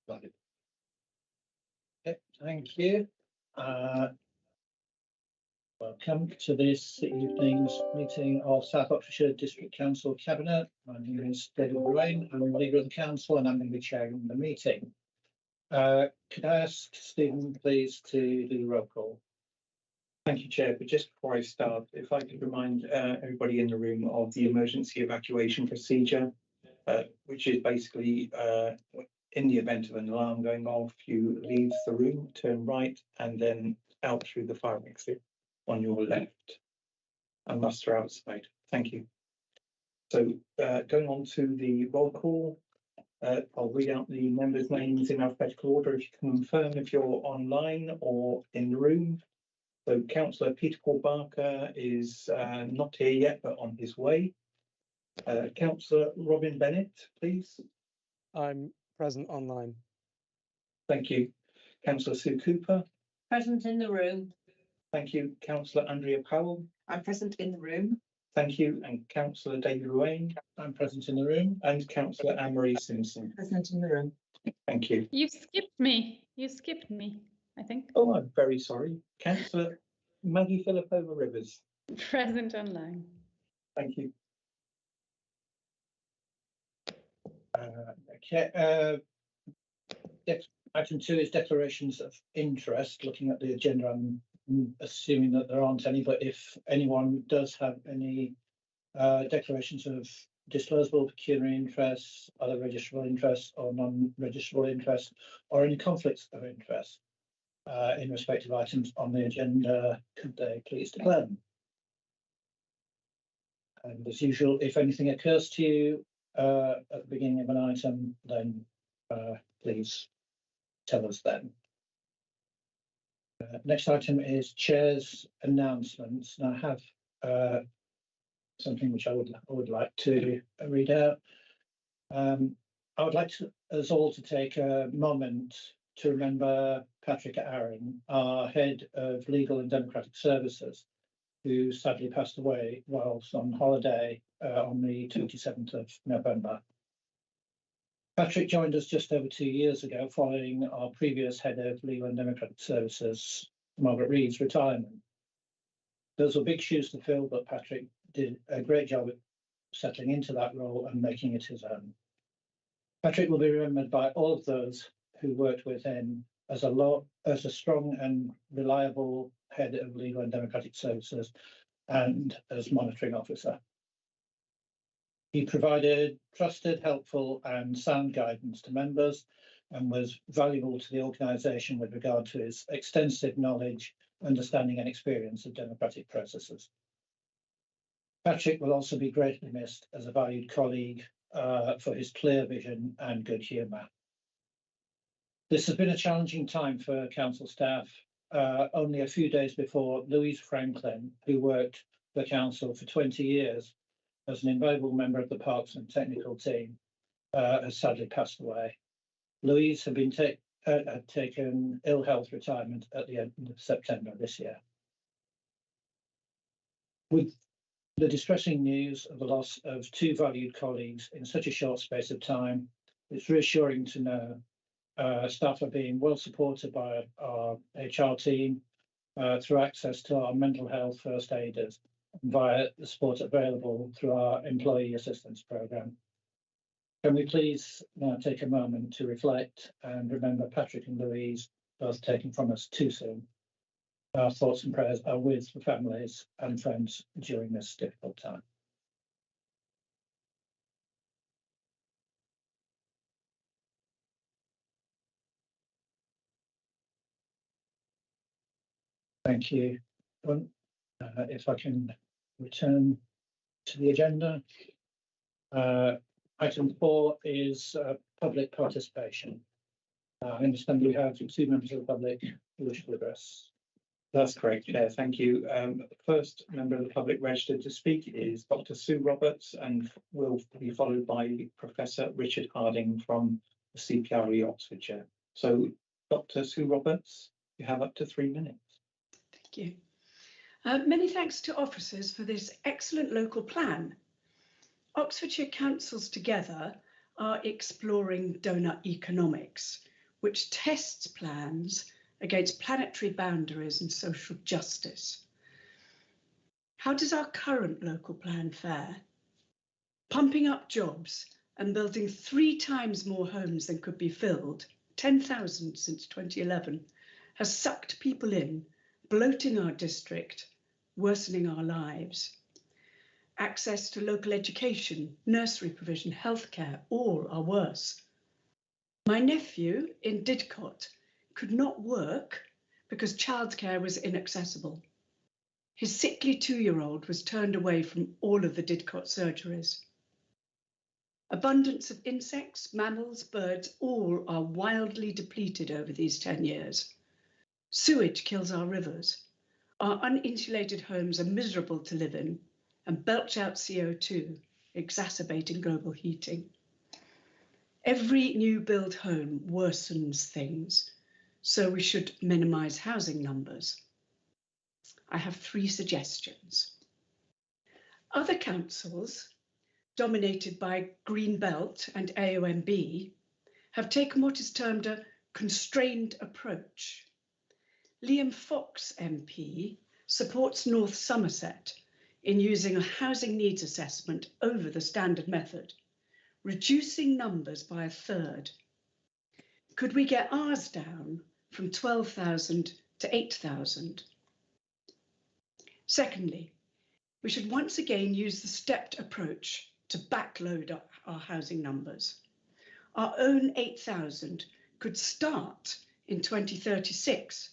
Okay, thank you. Welcome to this evening's meeting of South Oxfordshire District Council Cabinet. My name is David Ruane. I'm the leader of the council and I'm going to be chairing the meeting. Could I ask Stephen, please, to do the roll call? Thank you, Chair. But just before I start, if I could remind everybody in the room of the emergency evacuation procedure, which is basically in the event of an alarm going off, you leave the room, turn right, and then out through the fire exit on your left, and muster outside. Thank you. So going on to the roll call, I'll read out the members' names in alphabetical order. If you can confirm if you're online or in the room. So Councillor Peter Paul Barker is not here yet, but on his way. Councillor Robin Bennett, please. I'm present online. Thank you. Councillor Sue Cooper. Present in the room. Thank you. Councillor Andrea Powell. I'm present in the room. Thank you. And Councillor David Ruane. I'm present in the room. And Councillor Anne-Marie Simpson. Present in the room. Thank you. You skipped me. You skipped me, I think. Oh, I'm very sorry. Councillor Maggie Philipova Rivers. Present online. Thank you. Okay. Item 2 is declarations of interest. Looking at the agenda, I'm assuming that there aren't any, but if anyone does have any declarations of disclosable pecuniary interests, other registrable interests or non-registrable interests, or any conflicts of interest in respective items on the agenda, could they please declare them? And as usual, if anything occurs to you at the beginning of an item, then please tell us then. Next item is Chair's announcements. And I have something which I would like to read out. I would like us all to take a moment to remember Patrick Aaron, our Head of Legal and Democratic Services, who sadly passed away whilst on holiday on the 27th of November. Patrick joined us just over 2 years ago following our previous Head of Legal and Democratic Services, Margaret Reed's retirement. Those were big shoes to fill, but Patrick did a great job at settling into that role and making it his own. Patrick will be remembered by all of those who worked with him as a strong and reliable Head of Legal and Democratic Services and as monitoring officer. He provided trusted, helpful and sound guidance to members and was valuable to the organisation with regard to his extensive knowledge, understanding and experience of democratic processes. Patrick will also be greatly missed as a valued colleague for his clear vision and good humour. This has been a challenging time for council staff. Only a few days before, Louise Franklin, who worked for the council for 20 years as an invaluable member of the Parks and Technical team, has sadly passed away. Louise had been taken ill health retirement at the end of September this year. With the distressing news of the loss of two valued colleagues in such a short space of time, it's reassuring to know staff are being well supported by our HR team through access to our mental health first aiders via the support available through our employee assistance programme. Can we please now take a moment to reflect and remember Patrick and Louise, both taken from us too soon. Our thoughts and prayers are with the families and friends during this difficult time. Thank you. If I can return to the agenda. Item 4 is public participation. I understand we have 2 members of the public who wish to address. That's correct, Chair. Thank you. The first member of the public registered to speak is Dr. Sue Roberts and will be followed by Professor Richard Harding from the CPRE Oxfordshire. So, Dr. Sue Roberts, you have up to 3 minutes. Thank you. Many thanks to officers for this excellent local plan. Oxfordshire councils together are exploring donut economics, which tests plans against planetary boundaries and social justice. How does our current local plan fare? Pumping up jobs and building 3 times more homes than could be filled, 10,000 since 2011, has sucked people in, bloating our district, worsening our lives. Access to local education, nursery provision, healthcare, all are worse. My nephew in Didcot could not work because childcare was inaccessible. His sickly 2-year-old was turned away from all of the Didcot surgeries. Abundance of insects, mammals, birds, all are wildly depleted over these 10 years. Sewage kills our rivers. Our uninsulated homes are miserable to live in and belch out CO2, exacerbating global heating. Every new build home worsens things, so we should minimise housing numbers. I have 3 suggestions. Other councils, dominated by Greenbelt and AONB, have taken what is termed a constrained approach. Liam Fox MP supports North Somerset in using a housing needs assessment over the standard method, reducing numbers by 1/3. Could we get ours down from 12,000 to 8,000? Secondly, we should once again use the stepped approach to backload our housing numbers. Our own 8,000 could start in 2036,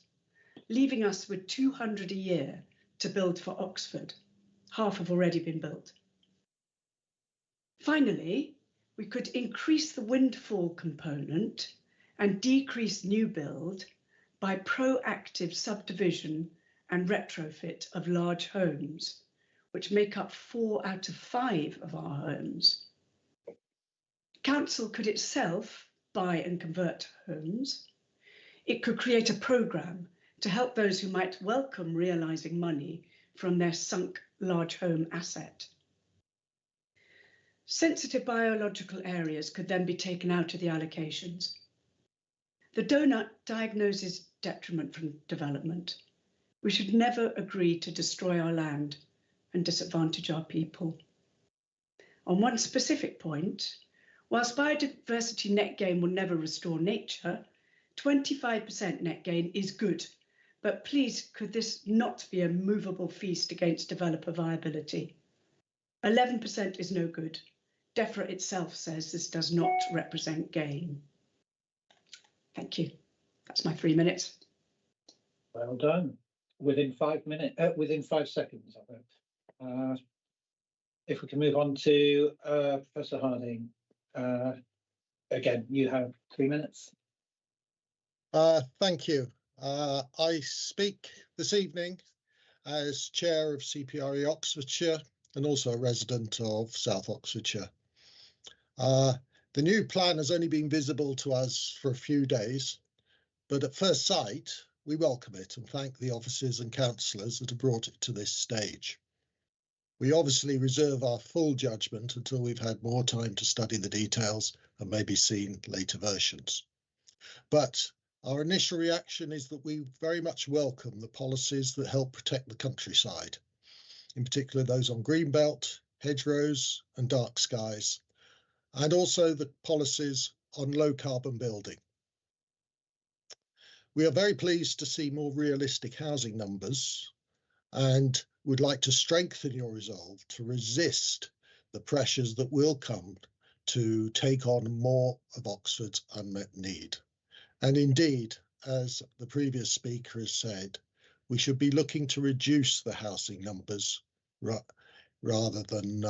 leaving us with 200 a year to build for Oxford. Half have already been built. Finally, we could increase the windfall component and decrease new build by proactive subdivision and retrofit of large homes, which make up 4 out of 5 of our homes. Council could itself buy and convert homes. It could create a programme to help those who might welcome realising money from their sunk large home asset. Sensitive biological areas could then be taken out of the allocations. The donut diagnoses detriment from development. We should never agree to destroy our land and disadvantage our people. On one specific point, whilst biodiversity net gain will never restore nature, 25% net gain is good, but please could this not be a movable feast against developer viability? 11% is no good. DEFRA itself says this does not represent gain. Thank you. That's my 3 minutes. Well done. Within 5 minutes, within 5 seconds, I think. If we can move on to Professor Harding. Again, you have 3 minutes. Thank you. I speak this evening as Chair of CPRE Oxfordshire and also a resident of South Oxfordshire. The new plan has only been visible to us for a few days, but at first sight, we welcome it and thank the officers and councillors that have brought it to this stage. We obviously reserve our full judgment until we've had more time to study the details and maybe seen later versions. But our initial reaction is that we very much welcome the policies that help protect the countryside, in particular those on greenbelt, hedgerows and dark skies, and also the policies on low carbon building. We are very pleased to see more realistic housing numbers and would like to strengthen your resolve to resist the pressures that will come to take on more of Oxford's unmet need. And indeed, as the previous speaker has said, we should be looking to reduce the housing numbers rather than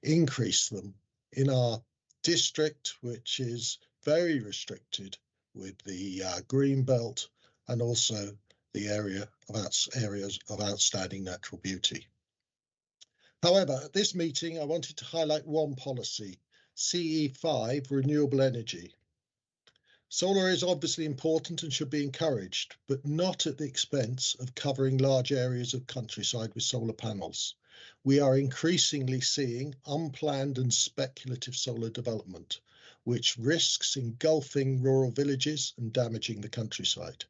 increase them in our district, which is very restricted with the green belt and also the areas of outstanding natural beauty. However, at this meeting, I wanted to highlight one policy, CE5, renewable energy. Solar is obviously important and should be encouraged, but not at the expense of covering large areas of countryside with solar panels. We are increasingly seeing unplanned and speculative solar development, which risks engulfing rural villages and damaging the countryside.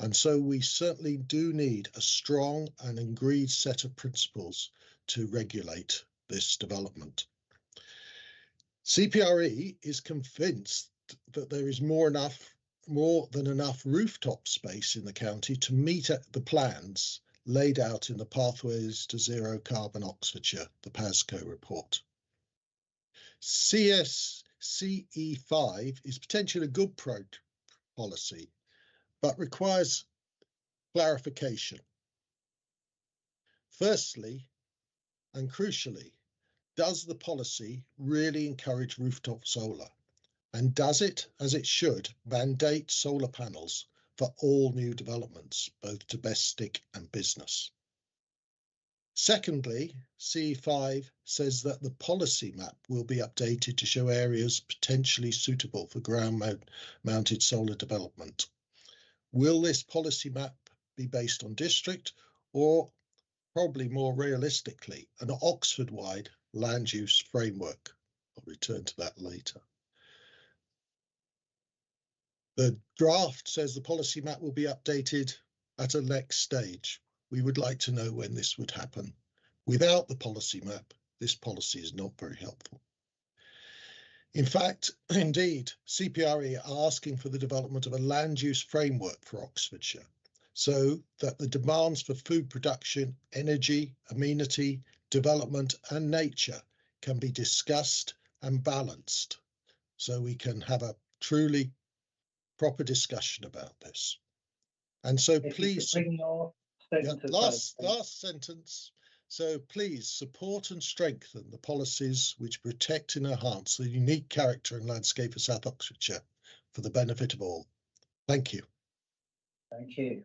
And so we certainly do need a strong and agreed set of principles to regulate this development. CPRE is convinced that there is more than enough rooftop space in the county to meet the plans laid out in the Pathways to Zero Carbon Oxfordshire, the PASCO report. CE5 is potentially a good policy, but requires clarification. Firstly, and crucially, does the policy really encourage rooftop solar? And does it, as it should, mandate solar panels for all new developments, both domestic and business? Secondly, C5 says that the policy map will be updated to show areas potentially suitable for ground-mounted solar development. Will this policy map be based on district, or probably more realistically, an Oxford-wide land use framework? I'll return to that later. The draft says the policy map will be updated at a next stage. We would like to know when this would happen. Without the policy map, this policy is not very helpful. In fact, indeed, CPRE are asking for the development of a land use framework for Oxfordshire, so that the demands for food production, energy, amenity, development and nature can be discussed and balanced, so we can have a truly proper discussion about this. And so please, last sentence. So please support and strengthen the policies which protect and enhance the unique character and landscape of South Oxfordshire for the benefit of all. Thank you. Thank you.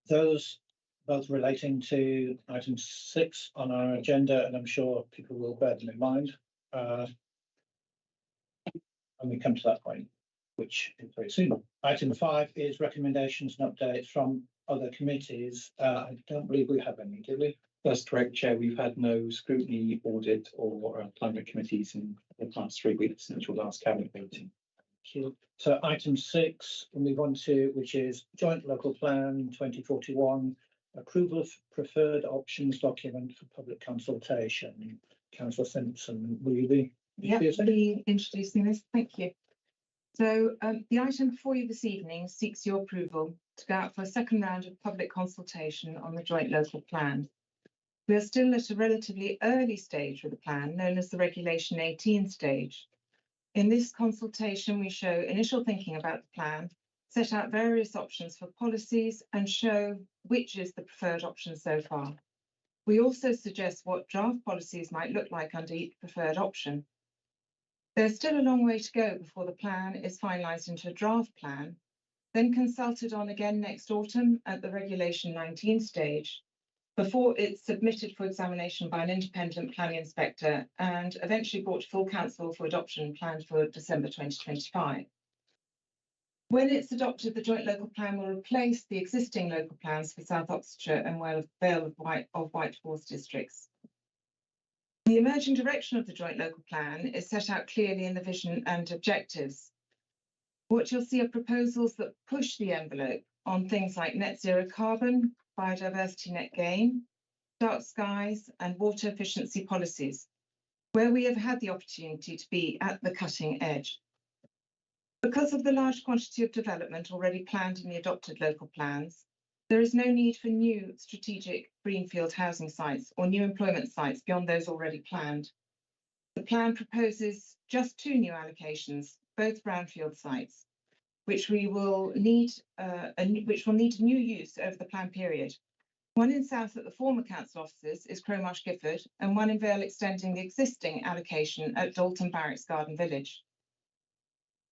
Those both relating to item 6 on our agenda, and I'm sure people will bear them in mind. And we come to that point, which is very soon. Item 5 is recommendations and updates from other committees. I don't believe we have any, do we? That's correct, Chair. We've had no scrutiny, audit or climate committees in the past 3 weeks since your last cabinet meeting. So item 6, we'll move on to, which is Joint Local Plan 2041, approval of preferred options document for public consultation. Councillor Simpson, will you be? Yeah, be introducing this. Thank you. So the item before you this evening seeks your approval to go out for a second round of public consultation on the Joint Local Plan. We are still at a relatively early stage with the plan, known as the Regulation 18 stage. In this consultation, we show initial thinking about the plan, set out various options for policies and show which is the preferred option so far. We also suggest what draft policies might look like under each preferred option. There's still a long way to go before the plan is finalised into a draft plan, then consulted on again next autumn at the Regulation 19 stage, before it's submitted for examination by an independent planning inspector and eventually brought to full council for adoption, planned for December 2025. When it's adopted, the Joint Local Plan will replace the existing local plans for South Oxfordshire and Vale of White Horse districts. The emerging direction of the Joint Local Plan is set out clearly in the vision and objectives. What you'll see are proposals that push the envelope on things like net zero carbon, biodiversity net gain, dark skies and water efficiency policies, where we have had the opportunity to be at the cutting edge. Because of the large quantity of development already planned in the adopted local plans, there is no need for new strategic greenfield housing sites or new employment sites beyond those already planned. The plan proposes just 2 new allocations, both brownfield sites, which will need new use over the plan period. One in south at the former council offices is Cromarsh Gifford, and one in Vale extending the existing allocation at Dalton Barracks Garden Village.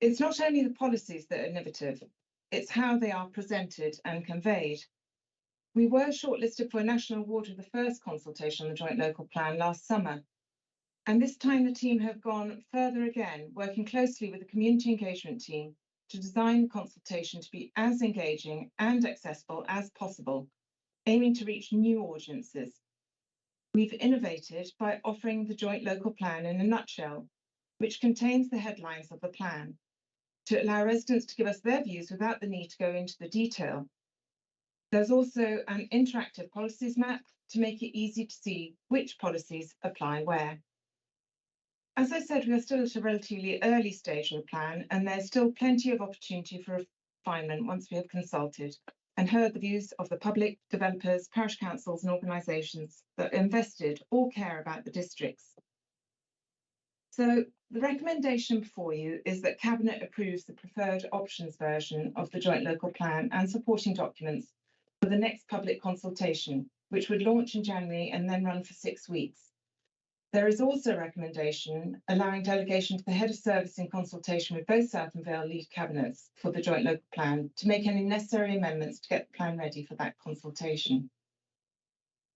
It's not only the policies that are innovative, it's how they are presented and conveyed. We were shortlisted for a national award of the first consultation on the Joint Local Plan last summer. And this time the team have gone further again, working closely with the community engagement team to design the consultation to be as engaging and accessible as possible, aiming to reach new audiences. We've innovated by offering the Joint Local Plan in a nutshell, which contains the headlines of the plan, to allow residents to give us their views without the need to go into the detail. There's also an interactive policies map to make it easy to see which policies apply where. As I said, we are still at a relatively early stage of the plan, and there's still plenty of opportunity for refinement once we have consulted and heard the views of the public, developers, parish councils and organisations that are invested or care about the districts. So the recommendation before you is that Cabinet approves the preferred options version of the joint local plan and supporting documents for the next public consultation, which would launch in January and then run for 6 weeks. There is also a recommendation allowing delegation to the head of service in consultation with both South and Vale lead cabinets for the joint local plan to make any necessary amendments to get the plan ready for that consultation.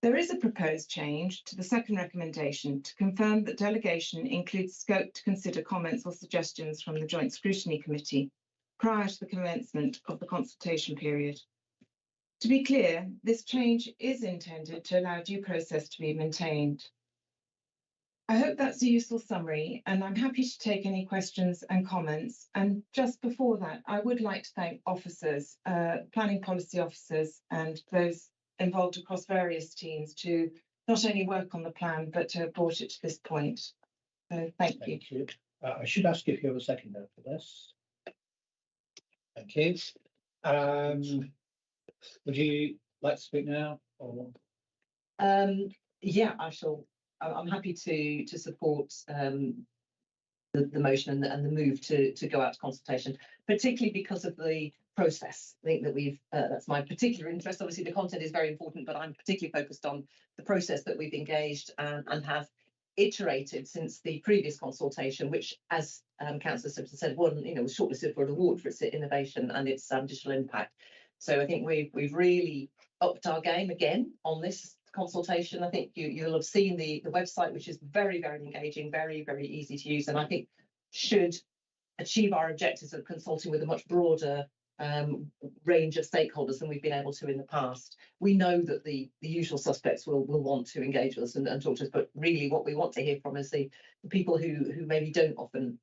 There is a proposed change to the second recommendation to confirm that delegation includes scope to consider comments or suggestions from the Joint Scrutiny Committee prior to the commencement of the consultation period. To be clear, this change is intended to allow due process to be maintained. I hope that's a useful summary, and I'm happy to take any questions and comments. And just before that, I would like to thank officers, planning policy officers, and those involved across various teams to not only work on the plan, but to have brought it to this point. So thank you. Thank you. I should ask if you have a seconder for this. Thank you. Would you like to speak now? Or? Yeah, I'm happy to support the motion and the move to go out to consultation, particularly because of the process. I think that that's my particular interest. Obviously, the content is very important, but I'm particularly focused on the process that we've engaged and have iterated since the previous consultation, which, as Councillor Simpson said, was shortlisted for an award for its innovation and its digital impact. So I think we've really upped our game again on this consultation. I think you'll have seen the website, which is very, very engaging, very, very easy to use, and I think should achieve our objectives of consulting with a much broader range of stakeholders than we've been able to in the past. We know that the usual suspects will want to engage with us and talk to us, but really what we want to hear from is the people who maybe don't often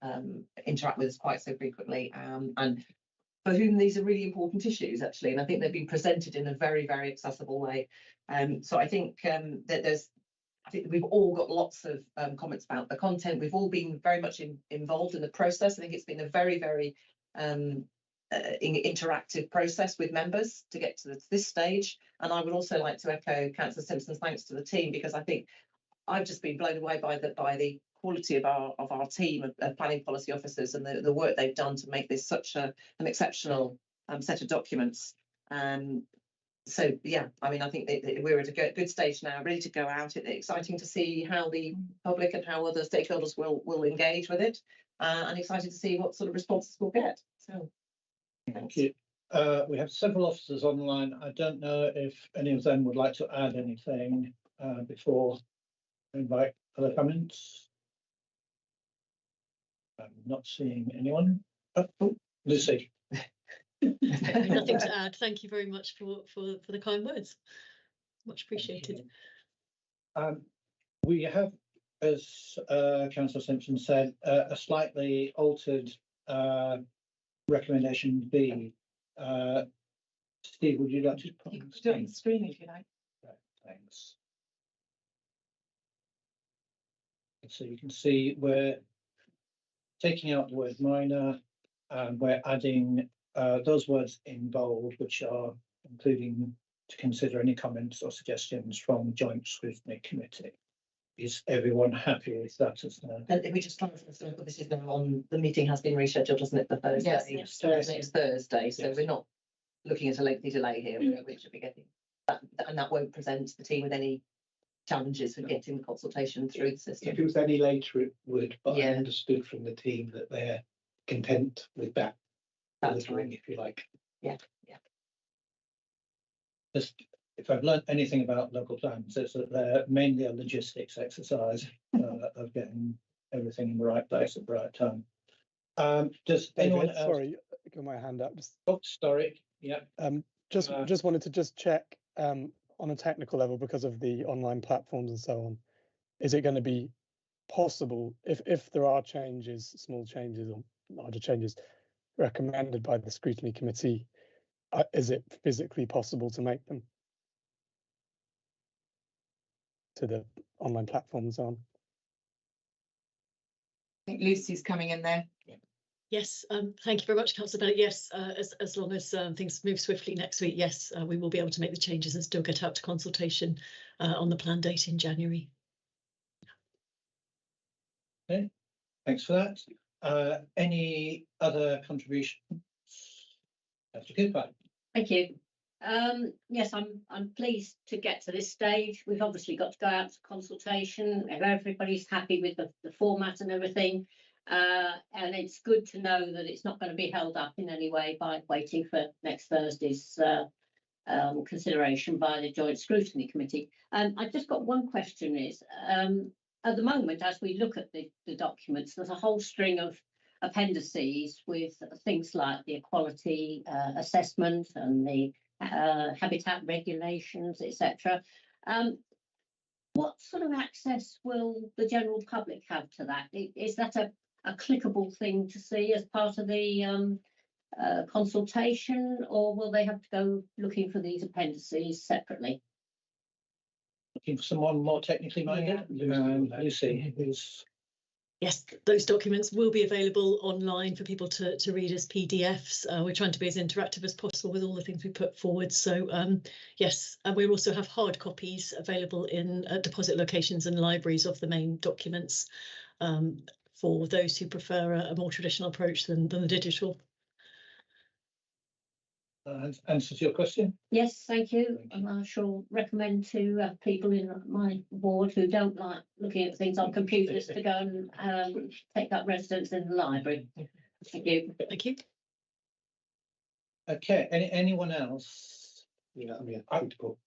interact with us quite so frequently, and for whom these are really important issues, actually. And I think they've been presented in a very, very accessible way. So I think that I think we've all got lots of comments about the content. We've all been very much involved in the process. I think it's been a very, very interactive process with members to get to this stage. And I would also like to echo Councillor Simpson's thanks to the team, because I think I've just been blown away by the quality of our team of planning policy officers and the work they've done to make this such an exceptional set of documents. So yeah, I mean, I think that we're at a good stage now, ready to go out. It's exciting to see how the public and how other stakeholders will engage with it, and excited to see what sort of responses we'll get. So thank you. We have several officers online. I don't know if any of them would like to add anything before I invite other comments. I'm not seeing anyone. Oh, Lucy. Nothing to add. Thank you very much for the kind words. Much appreciated. We have, as Councillor Simpson said, a slightly altered recommendation B. Steve, would you like to put You can do it on the screen if you like. Right, thanks. So you can see we're taking out the word minor, and we're adding those words in bold, which are including to consider any comments or suggestions from Joint Scrutiny Committee. Is everyone happy with that as now? And if we just clarify, so this is now on, the meeting has been rescheduled, hasn't it, for Thursday? Yes, Thursday. It's Thursday, so Yes. we're not looking at a lengthy delay here. We should be getting that, and that won't present the team with any challenges for getting the consultation through the system. If it was any later, it would, but Yeah. I understood from the team that they're content with that delivering, if you like. Yeah. Just, if I've learnt anything about local plans, it's that they're mainly a logistics exercise of getting everything in the right place at the right time. Does anyone David, else? sorry, I got my hand up. Oh, sorry. Yeah. Just wanted to check on a technical level, because of the online platforms and so on. Is it going to be possible, if there are changes, small changes or larger changes recommended by the scrutiny committee, is it physically possible to make them to the online platforms on? I think Lucy's coming in there. Yes, thank you very much, Councillor Bennett. Yes, as long as things move swiftly next week, yes, we will be able to make the changes and still get out to consultation on the planned date in January. Okay, thanks for that. Any other contributions? Thank you. Yes, I'm pleased to get to this stage. We've obviously got to go out to consultation. If everybody's happy with the format and everything, and it's good to know that it's not going to be held up in any way by waiting for next Thursday's consideration by the Joint Scrutiny Committee. I've just got one question is, at the moment, as we look at the documents, there's a whole string of appendices with things like the equality assessment and the habitat regulations, etc. What sort of access will the general public have to that? Is that a clickable thing to see as part of the consultation, or will they have to go looking for these appendices separately? Looking for someone more technically minded? Lucy, who's... Yes, those documents will be available online for people to read as PDFs. We're trying to be as interactive as possible with all the things we put forward. So yes, and we also have hard copies available in deposit locations and libraries of the main documents for those who prefer a more traditional approach than the digital. Answers your question? Yes, thank you. And I shall recommend to people in my ward who don't like looking at things on computers to go and take up residence in the library. Thank you. Thank you. Okay, anyone else? Yeah, I mean,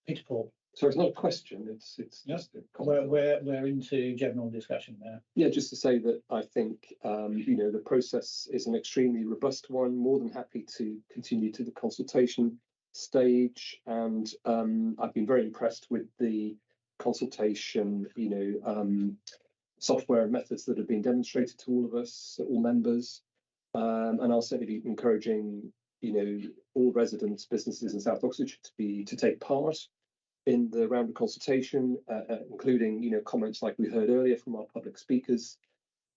Peter Paul. So it's not a question, it's just a comment. We're into general discussion now. Yeah, just to say that I think you know, the process is an extremely robust one. More than happy to continue to the consultation stage, and I've been very impressed with the consultation, you know, software and methods that have been demonstrated to all of us, all members, and I'll certainly be encouraging, you know, all residents, businesses in South Oxfordshire to take part in the round of consultation, including, you know, comments like we heard earlier from our public speakers.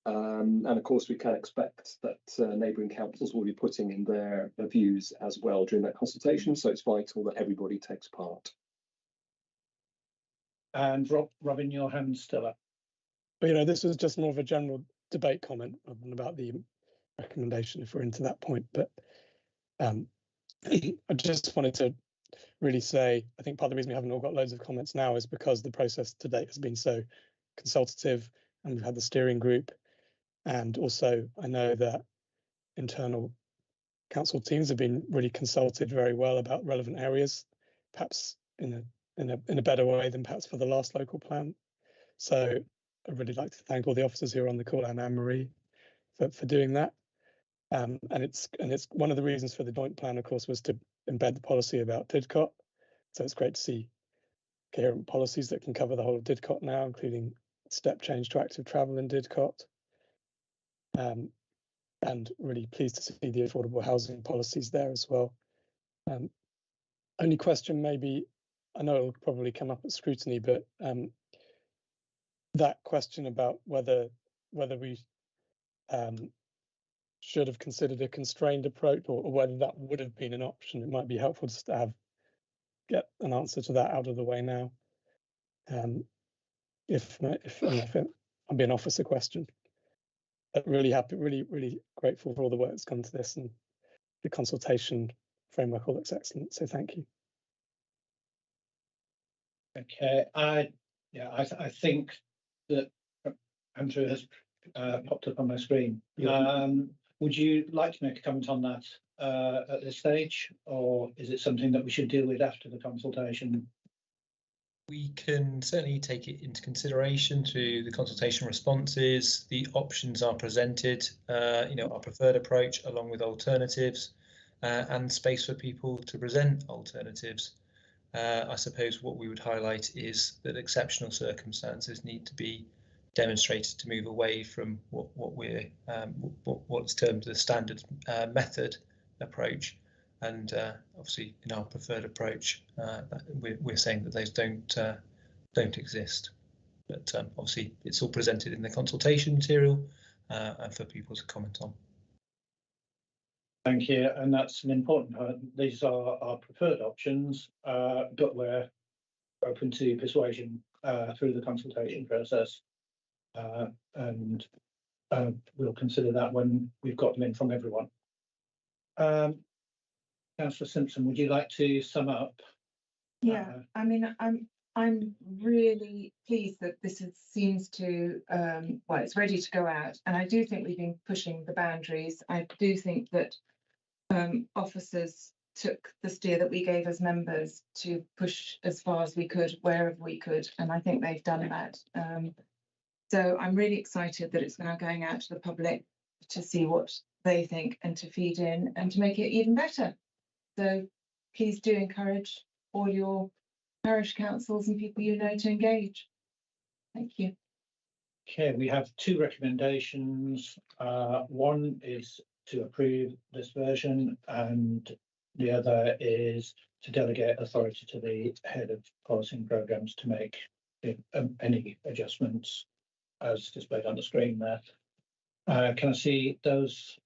And of course, we can expect that neighbouring councils will be putting in their views as well during that consultation. So it's vital that everybody takes part. And Robin, your hand's still up. But, you know, this was just more of a general debate comment rather than about the recommendation, if we're into that point. But I just wanted to really say, I think part of the reason we haven't all got loads of comments now is because the process to date has been so consultative, and we've had the steering group, and also I know that internal council teams have been really consulted very well about relevant areas, perhaps in a better way than perhaps for the last local plan. So I'd really like to thank all the officers who are on the call and Anne-Marie for doing that. And it's one of the reasons for the joint plan, of course, was to embed the policy about Didcot. So it's great to see coherent policies that can cover the whole of Didcot now, including step change to active travel in Didcot. And really pleased to see the affordable housing policies there as well. Only question maybe, I know it'll probably come up at scrutiny, but that question about whether we should have considered a constrained approach, or whether that would have been an option. It might be helpful just to get an answer to that out of the way now. If I'm being officer question. But really happy, really grateful for all the work that's gone to this, and the consultation framework all looks excellent. So thank you. Okay, I think that Andrew has popped up on my screen. Would you like to make a comment on that at this stage, or is it something that we should deal with after the consultation? We can certainly take it into consideration through the consultation responses. The options are presented, you know, our preferred approach along with alternatives, and space for people to present alternatives. I suppose what we would highlight is that exceptional circumstances need to be demonstrated to move away from what we're what's termed the standard method approach, and obviously in our preferred approach we're saying that those don't exist. But obviously it's all presented in the consultation material and for people to comment on. Thank you, and that's an important point. These are our preferred options, but we're open to persuasion through the consultation process, and we'll consider that when we've got them in from everyone. Councillor Simpson, would you like to sum up? Yeah, I mean, I'm really pleased that this seems to well, it's ready to go out, and I do think we've been pushing the boundaries. I do think that officers took the steer that we gave as members to push as far as we could, wherever we could, and I think they've done that. So I'm really excited that it's now going out to the public to see what they think and to feed in and to make it even better. So please do encourage all your parish councils and people you know to engage. Thank you. Okay, we have two recommendations. One is to approve this version, and the other is to delegate authority to the head of policy and programmes to make any adjustments as displayed on the screen there. Can I see those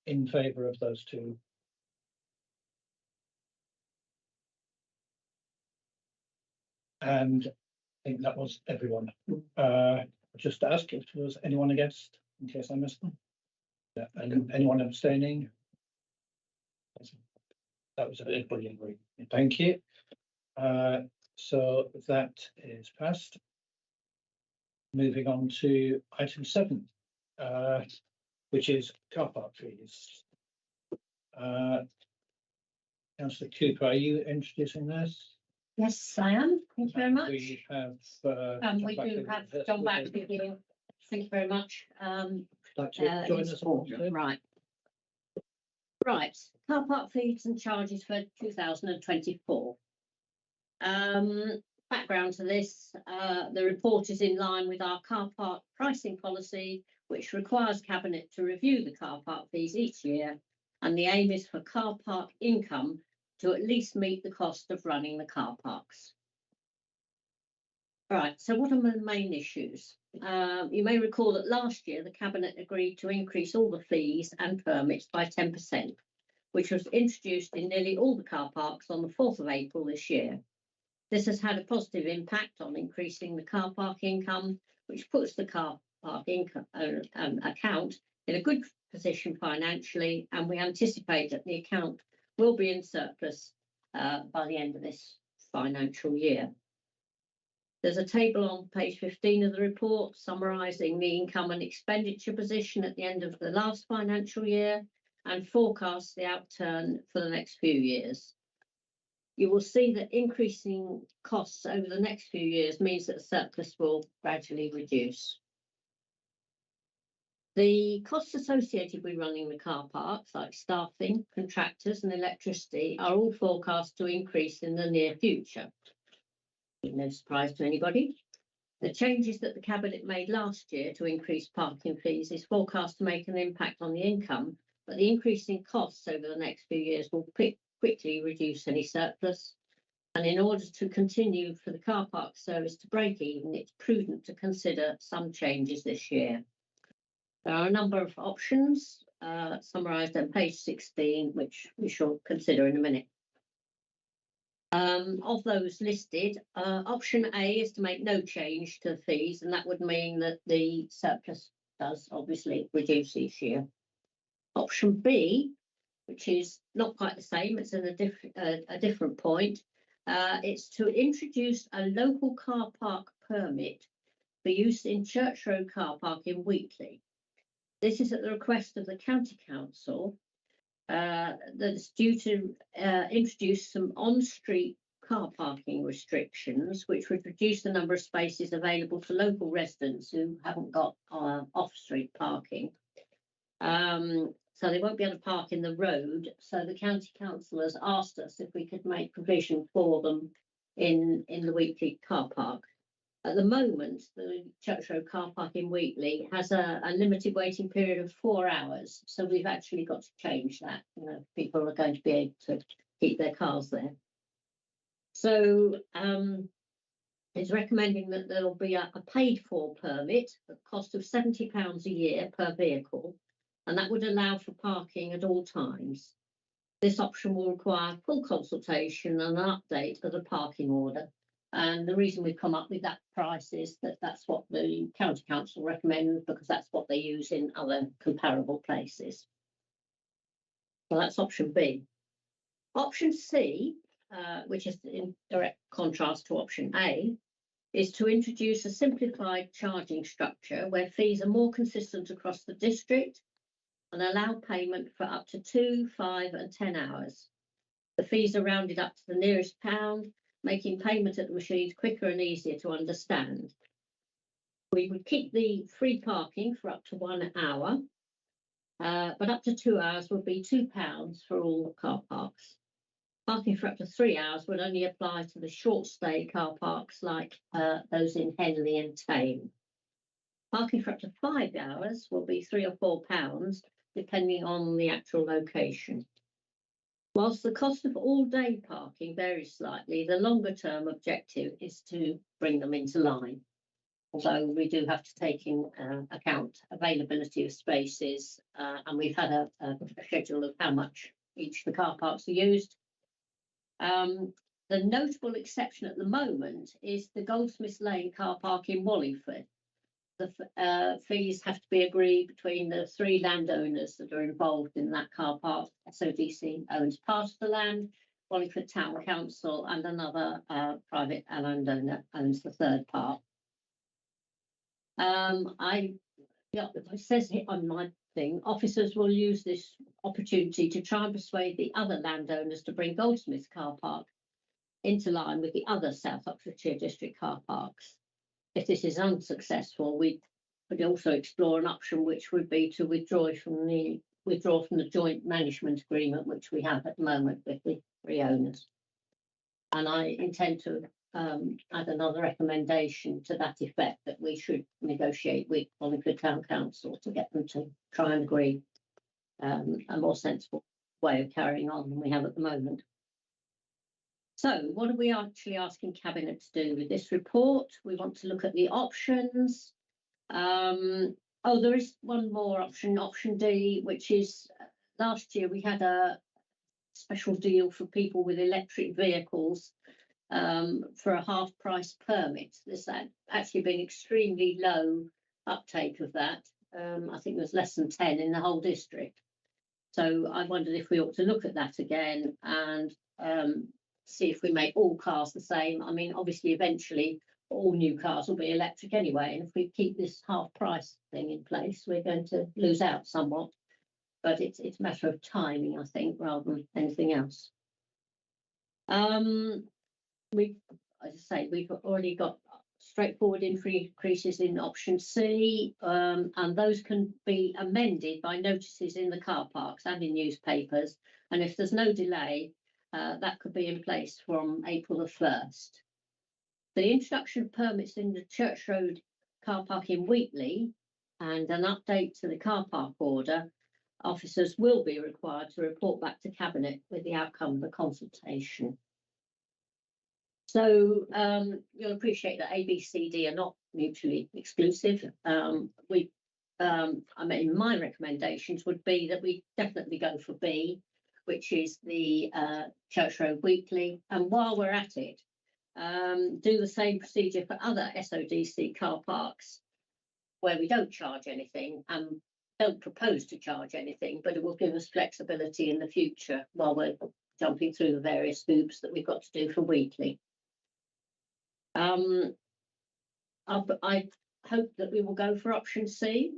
in favour of those two? And I think that was everyone. Just to ask if there was anyone against, in case I missed them. Yeah, and anyone abstaining? That was everybody agreed. Thank you. So that is passed. Moving on to item 7, which is car park fees. Councillor Cooper, are you introducing this? Yes, I am. Thank you very much. We have. We do have John Baxter here. Thank you very much. Like to join us all, right. Right. Car park fees and charges for 2024. Background to this, the report is in line with our car park pricing policy, which requires Cabinet to review the car park fees each year, and the aim is for car park income to at least meet the cost of running the car parks. Right, so what are the main issues? You may recall that last year the Cabinet agreed to increase all the fees and permits by 10%, which was introduced in nearly all the car parks on the 4th of April this year. This has had a positive impact on increasing the car park income, which puts the car park income account in a good position financially, and we anticipate that the account will be in surplus by the end of this financial year. There's a table on page 15 of the report summarising the income and expenditure position at the end of the last financial year and forecasts the outturn for the next few years. You will see that increasing costs over the next few years means that the surplus will gradually reduce. The costs associated with running the car parks, like staffing, contractors and electricity, are all forecast to increase in the near future. No surprise to anybody. The changes that the Cabinet made last year to increase parking fees is forecast to make an impact on the income, but the increasing costs over the next few years will quickly reduce any surplus. And in order to continue for the car park service to break even, it's prudent to consider some changes this year. There are a number of options summarised on page 16, which we shall consider in a minute. Of those listed, option A is to make no change to the fees, and that would mean that the surplus does obviously reduce each year. Option B, which is not quite the same, it's in a different point, it's to introduce a local car park permit for use in Church Road car park in Wheatley. This is at the request of the County Council that's due to introduce some on-street car parking restrictions, which would reduce the number of spaces available to local residents who haven't got off-street parking. So they won't be able to park in the road. So the County Council has asked us if we could make provision for them in the Wheatley car park. At the moment, the Church Road car park in Wheatley has a limited waiting period of 4 hours. So we've actually got to change that. You know, people are going to be able to keep their cars there. So it's recommending that there will be a paid for permit at the cost of £70 a year per vehicle, and that would allow for parking at all times. This option will require full consultation and an update of the parking order. And the reason we've come up with that price is that that's what the County Council recommends, because that's what they use in other comparable places. So that's option B. Option C, which is in direct contrast to option A, is to introduce a simplified charging structure where fees are more consistent across the district and allow payment for up to 2, 5 and 10 hours. The fees are rounded up to the nearest pound, making payment at the machines quicker and easier to understand. We would keep the free parking for up to 1 hour, but up to 2 hours would be £2 for all car parks. Parking for up to 3 hours would only apply to the short stay car parks like those in Henley and Tame. Parking for up to 5 hours will be £3 or £4, depending on the actual location. Whilst the cost of all-day parking varies slightly, the longer-term objective is to bring them into line. Although we do have to take in account availability of spaces, and we've had a schedule of how much each of the car parks are used. The notable exception at the moment is the Goldsmiths Lane car park in Wallingford. The fees have to be agreed between the 3 landowners that are involved in that car park. SODC owns part of the land, Wallingford Town Council and another private landowner owns the third part. It says here on my thing, officers will use this opportunity to try and persuade the other landowners to bring Goldsmiths car park into line with the other South Oxfordshire district car parks. If this is unsuccessful, we would also explore an option which would be to withdraw from the joint management agreement which we have at the moment with the 3 owners. And I intend to add another recommendation to that effect, that we should negotiate with Wallingford Town Council to get them to try and agree a more sensible way of carrying on than we have at the moment. So what are we actually asking Cabinet to do with this report? We want to look at the options. There is one more option, option D, which is last year we had a special deal for people with electric vehicles for a half price permit. There's actually been extremely low uptake of that. I think there's less than 10 in the whole district. So I wondered if we ought to look at that again and see if we make all cars the same. I mean, obviously, eventually, all new cars will be electric anyway. And if we keep this half price thing in place, we're going to lose out somewhat. But it's a matter of timing, I think, rather than anything else. As I say, we've already got straightforward increases in option C, and those can be amended by notices in the car parks and in newspapers. And if there's no delay, that could be in place from April the 1st. The introduction of permits in the Church Road car park in Wheatley and an update to the car park order, officers will be required to report back to Cabinet with the outcome of the consultation. So you'll appreciate that A, B, C, D are not mutually exclusive. I mean, my recommendations would be that we definitely go for B, which is the Church Road Wheatley. And while we're at it, do the same procedure for other SODC car parks where we don't charge anything and don't propose to charge anything, but it will give us flexibility in the future while we're jumping through the various hoops that we've got to do for Wheatley. I hope that we will go for option C.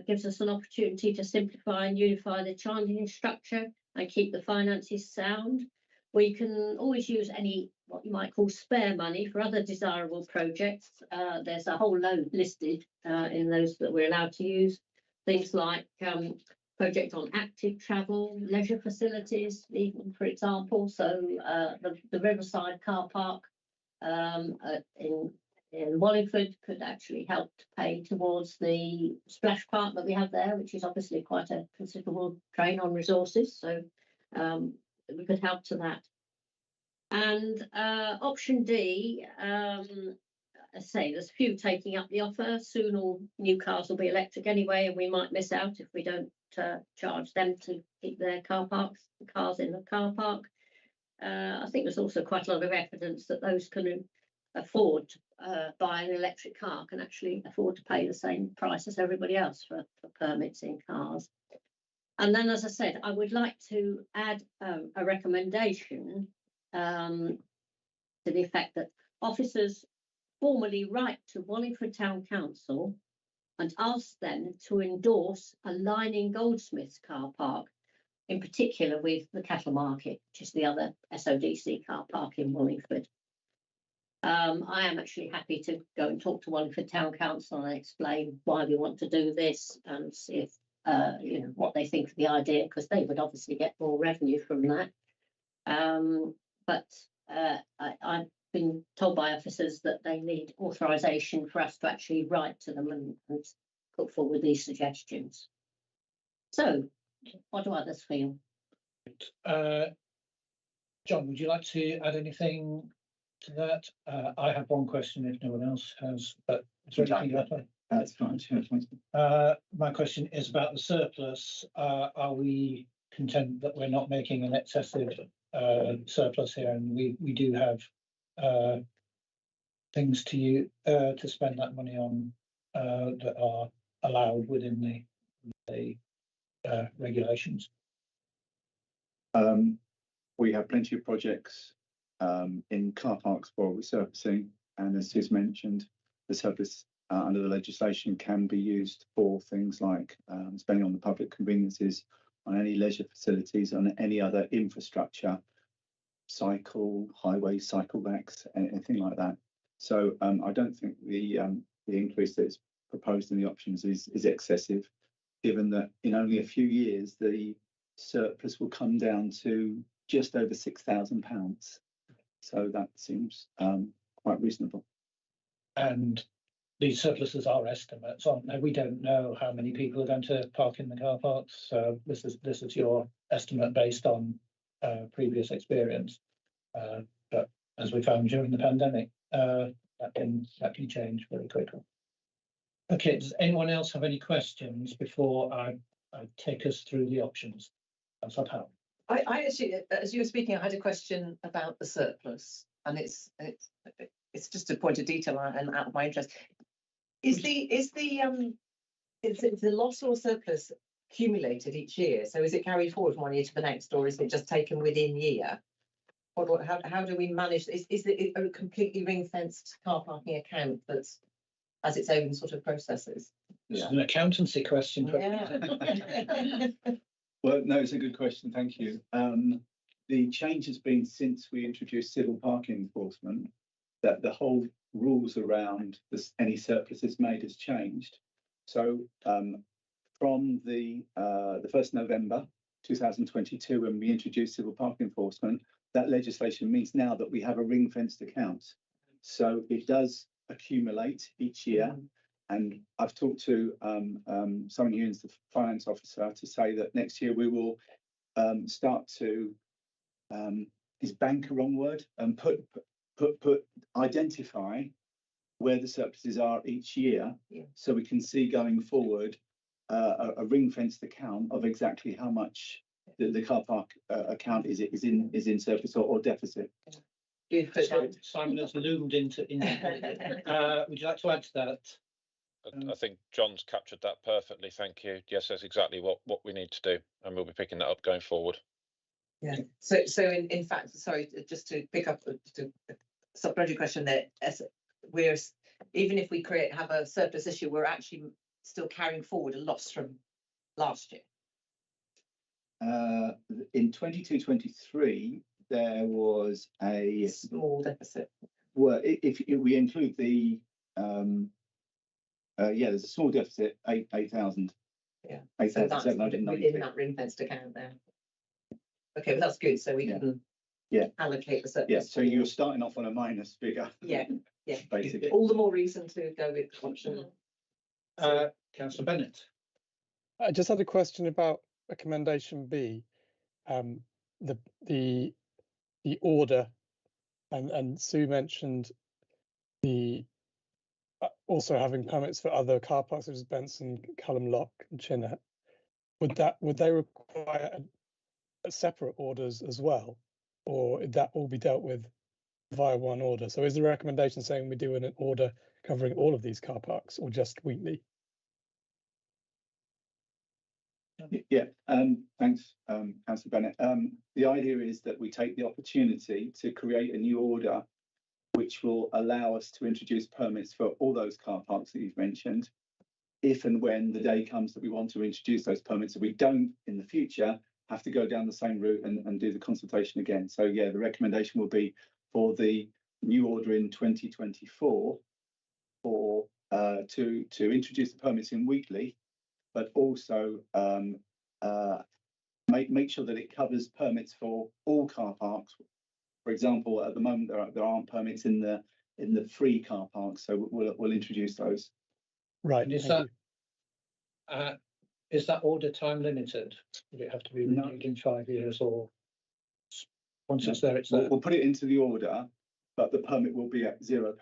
Gives us an opportunity to simplify and unify the charging structure and keep the finances sound. We can always use any what you might call spare money for other desirable projects. There's a whole load listed in those that we're allowed to use. Things like project on active travel, leisure facilities, even for example. So the Riverside car park in Wallingford could actually help to pay towards the splash park that we have there, which is obviously quite a considerable drain on resources. So we could help to that. And option D, I say there's a few taking up the offer. Soon all new cars will be electric anyway, and we might miss out if we don't charge them to keep their cars in the car park. I think there's also quite a lot of evidence that those can afford to buy an electric car can actually afford to pay the same price as everybody else for permits in cars. And then, as I said, I would like to add a recommendation to the effect that officers formally write to Wallingford Town Council and ask them to endorse a lining Goldsmiths car park, in particular with the cattle market, which is the other SODC car park in Wallingford. I am actually happy to go and talk to Wallingford Town Council and explain why we want to do this and see if what they think of the idea, because they would obviously get more revenue from that. But I've been told by officers that they need authorisation for us to actually write to them and put forward these suggestions. So, what do others feel? John, would you like to add anything to that? I have one question if no one else has, but is there anything you'd like to? That's fine. My question is about the surplus. Are we content that we're not making an excessive surplus here, and we do have things to spend that money on that are allowed within the regulations? We have plenty of projects in car parks for resurfacing, and as Sus mentioned, the surplus under the legislation can be used for things like spending on the public conveniences, on any leisure facilities, on any other infrastructure, highways, cycle racks, anything like that. So I don't think the increase that is proposed in the options is excessive, given that in only a few years the surplus will come down to just over £6,000. So that seems quite reasonable. And these surpluses are estimates, aren't they? We don't know how many people are going to park in the car parks. So this is your estimate based on previous experience. But as we found during the pandemic, that can change very quickly. Okay, does anyone else have any questions before I take us through the options? I actually, as you were speaking, I had a question about the surplus, and it's just a point of detail and out of my interest. Is the loss or surplus accumulated each year? So is it carried forward from one year to the next, or is it just taken within year? How do we manage? Is it a completely ring-fenced car parking account that has its own sort of processes? It's an accountancy question. Yeah. Well, no, it's a good question. Thank you. The change has been since we introduced civil parking enforcement that the whole rules around any surpluses made has changed. So from the 1st November 2022, when we introduced civil parking enforcement, that legislation means now that we have a ring-fenced account. So it does accumulate each year. And I've talked to someone who is the finance officer to say that next year we will start to, is bank a wrong word? Identify where the surpluses are each year, so we can see going forward a ring-fenced account of exactly how much the car park account is in surplus or deficit. Simon has loomed into. Would you like to add to that? I think John's captured that perfectly. Thank you. Yes, that's exactly what we need to do, and we'll be picking that up going forward. Yeah. So in fact, sorry, just to pick up to supplementary question there, we're even if we have a surplus issue, we're actually still carrying forward a loss from last year. In 22-23, there was a small deficit. Well, if we include the there's a small deficit, 8,000. Yeah, 8,790 within that ring-fenced account there. Okay, but that's good. So we can allocate the surplus. Yeah, so you're starting off on a minus figure. Yeah, Yeah, basically. all the more reason to go with option. Councillor Bennett. I just had a question about recommendation B, the order, and Sue mentioned the also having permits for other car parks such as Benson, Cullum Lock, and Chinnet. Would they require separate orders as well, or would that all be dealt with via one order? So is the recommendation saying we do an order covering all of these car parks, or just Wheatley? Yeah, thanks, Councillor Bennett. The idea is that we take the opportunity to create a new order which will allow us to introduce permits for all those car parks that you've mentioned, if and when the day comes that we want to introduce those permits, so we don't in the future have to go down the same route and do the consultation again. So yeah, the recommendation will be for the new order in 2024 for to introduce the permits in Wheatley, but also make sure that it covers permits for all car parks. For example, at the moment there aren't permits in the free car parks, so we'll introduce those. Right. And is that order time limited? Would it have to be renewed in 5 years, or once it's there, it's there? We'll put it into the order, but the permit will be at £0.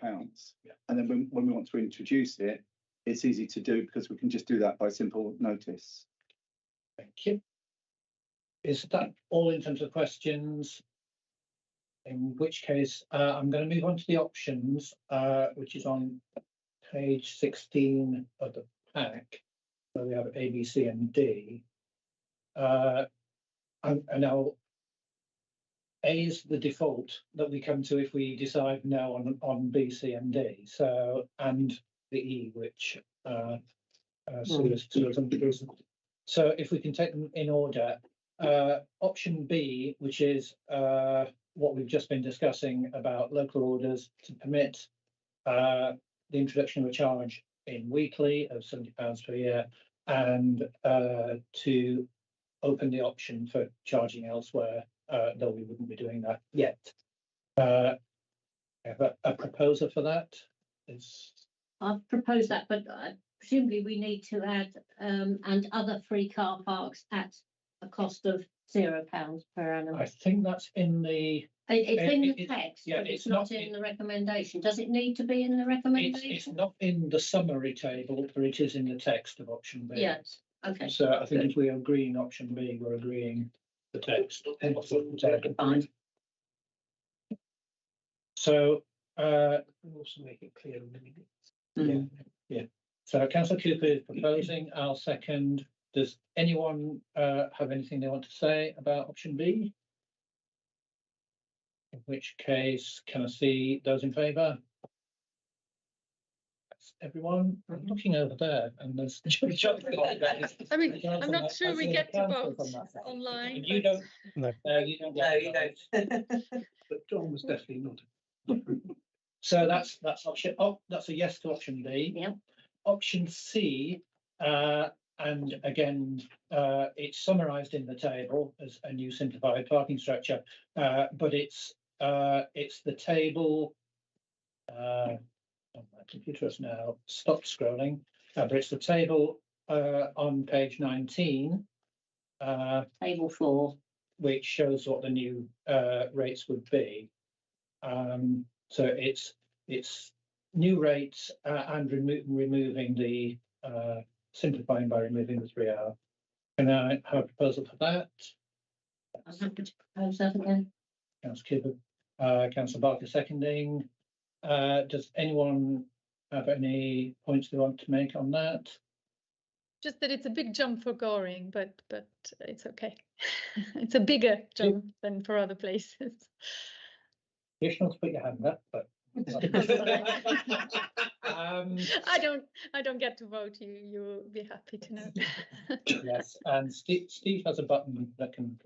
Yeah. And then when we want to introduce it, it's easy to do because we can just do that by simple notice. Thank you. Is that all in terms of questions? In which case, I'm going to move on to the options, which is on page 16 of the pack, where we have A, B, C, and D. And now, A is the default that we come to if we decide no on B, C, and D. So, and the E, which so if we can take them in order, option B, which is what we've just been discussing about local orders to permit the introduction of a charge in Wheatley of £70 per year, and to open the option for charging elsewhere, though we wouldn't be doing that yet. I have a proposer for that. I've proposed that, but presumably we need to add and other free car parks at a cost of £0 per annum. I think that's in the. It's in the text, yeah, but it's not in the recommendation. Does it need to be in the recommendation? It's not in the summary table, but it is in the text of option B. Yes. Okay. So I think if we're agreeing option B, we're agreeing the text. Fine. So we'll also make it clear. Yeah. So Councillor Cooper is proposing. I'll second. Does anyone have anything they want to say about option B? In which case, can I see those in favour? That's everyone. I'm looking over there, and there's. I mean, I'm not sure we get to vote online. You don't. No. You don't. No, you don't. But John was definitely not. So that's option. Oh, that's a yes to option B. Yeah. Option C, and again, it's summarised in the table as a new simplified parking structure, but it's the table. My computer has now stopped scrolling, but it's the table on page 19. Table 4, which shows what the new rates would be. So it's new rates and removing the simplifying by removing the 3 hour. Can I have a proposal for that? I'm happy to propose that again. Councillor Cooper, Councillor Barker seconding. Does anyone have any points they want to make on that? Just that it's a big jump for Goring, but it's okay. It's a bigger jump than for other places. Additional to put your hand up, but I don't get to vote. You'll be happy to know. Yes, and Steve has a button that can.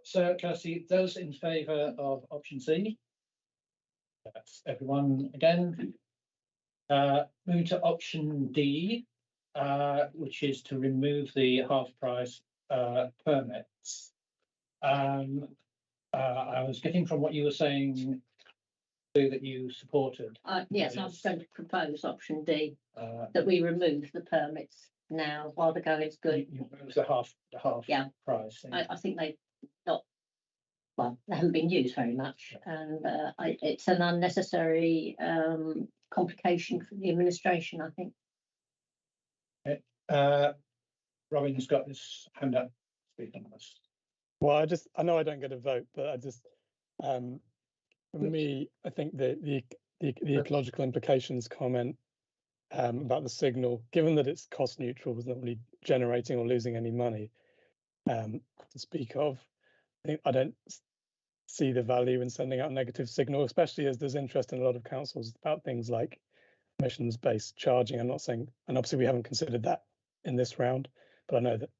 So can I see those in favour of option C? That's everyone again. Moving to option D, which is to remove the half price permits. I was getting from what you were saying, that you supported. Yes, I was going to propose option D, Uh, that we remove the permits now while the going's good. It was the half Yeah. price thing. I think they not, well, they haven't been used very much, and it's an unnecessary complication for the administration, I think. Robin's got his hand up. Speak on this. Well, I know I don't get a vote, but for me, I think the ecological implications comment about the signal, given that it's cost neutral, was not really generating or losing any money to speak of. I don't see the value in sending out a negative signal, especially as there's interest in a lot of councils about things like emissions-based charging. I'm not saying, and obviously we haven't considered that in this round, but I know that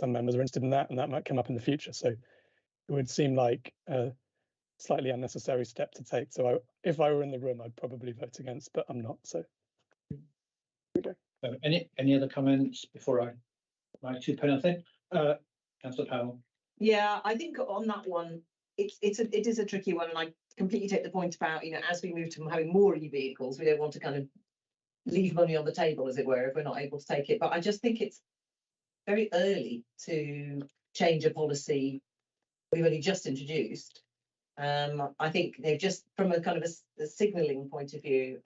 some members are interested in that, and that might come up in the future. So it would seem like a slightly unnecessary step to take. So if I were in the room, I'd probably vote against, but I'm not. So any other comments before I my 2 penny thing? Councillor Powell. Yeah, I think on that one, it is a tricky one, and I completely take the point about, as we move to having more e-vehicles, we don't want to kind of leave money on the table, as it were, if we're not able to take it. But I just think it's very early to change a policy we've only just introduced. I think they've just, from a kind of a signalling point of view,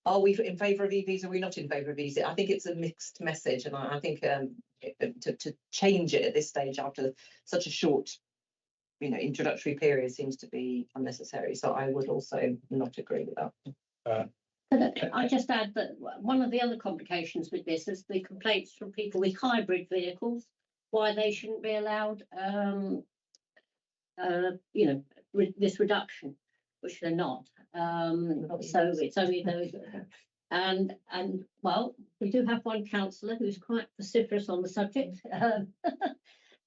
are we in favour of EVs? Are we not in favour of EVs? I think it's a mixed message, and I think to change it at this stage after such a short, introductory period seems to be unnecessary. So I would also not agree with that. I just add that one of the other complications with this is the complaints from people with hybrid vehicles, why they shouldn't be allowed, this reduction, which they're not. So it's only those, and well, we do have one councillor who's quite vociferous on the subject.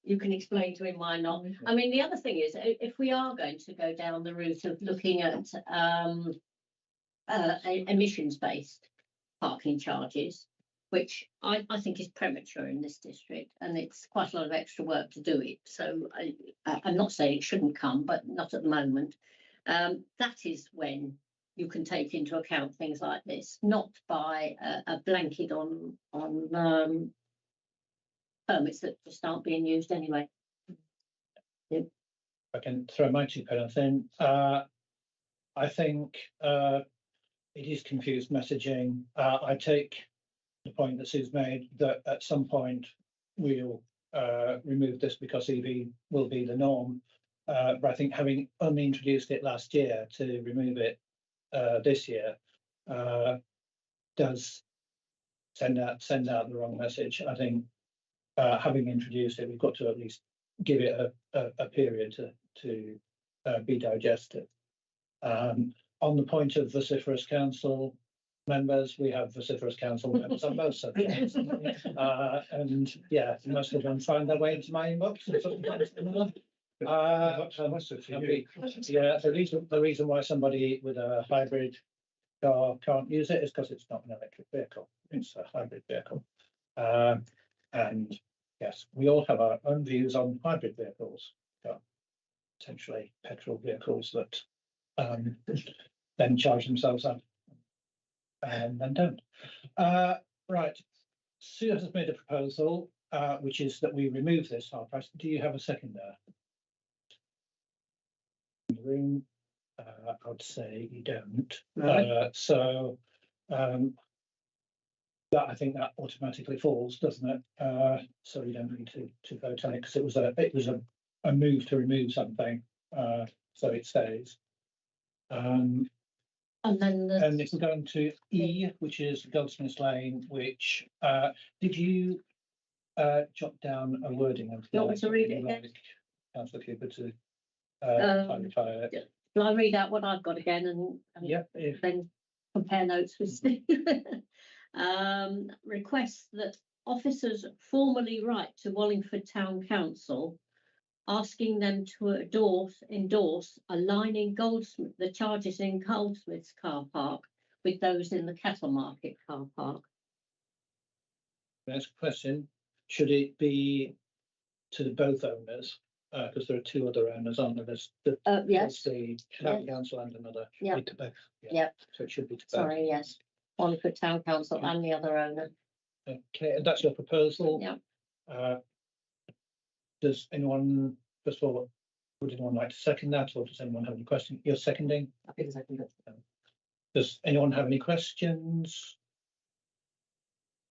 You can explain to him why not. I mean, the other thing is, if we are going to go down the route of looking at emissions-based parking charges, which I think is premature in this district, and it's quite a lot of extra work to do it. So I'm not saying it shouldn't come, but not at the moment. That is when you can take into account things like this, not by a blanket on permits that just aren't being used anyway. Yeah. I can throw my 2 penny in. I think it is confused messaging. I take the point that Sue's made that at some point we'll remove this because EV will be the norm. But I think having only introduced it last year, to remove it this year does send out the wrong message. I think having introduced it, we've got to at least give it a period to be digested. On the point of vociferous council members, we have vociferous council members on both subjects, and yeah, most of them find their way into my inbox. Yeah, the reason why somebody with a hybrid car can't use it is because it's not an electric vehicle; it's a hybrid vehicle. And yes, we all have our own views on hybrid vehicles, potentially petrol vehicles that then charge themselves up and then don't. Right, Sue has made a proposal, which is that we remove this half price. Do you have a second there? In the room, I would say you don't. Right. So that, I think that automatically falls, doesn't it? So we don't need to vote on it because it was a move to remove something, so it stays. And then it's going to E, which is Goldsmiths Lane, which did you jot down a wording of? You want me to read it again? Councillor Cooper to clarify it. Yeah. Will I read out what I've got again and then compare notes with Steve? Requests that officers formally write to Wallingford Town Council asking them to endorse aligning the charges in Goldsmiths car park with those in the Cattle Market car park. Next question, should it be to both owners because there are two other owners, aren't there? There's the, Yes. there's the town council and another. Yeah. To both. Yep. So it should be to both. Sorry, yes. Wallingford Town Council and the other owner. Okay, and that's your proposal. Yeah. Does anyone, first of all, would anyone like to second that, or does anyone have any question? You're seconding? I think second it. Does anyone have any questions?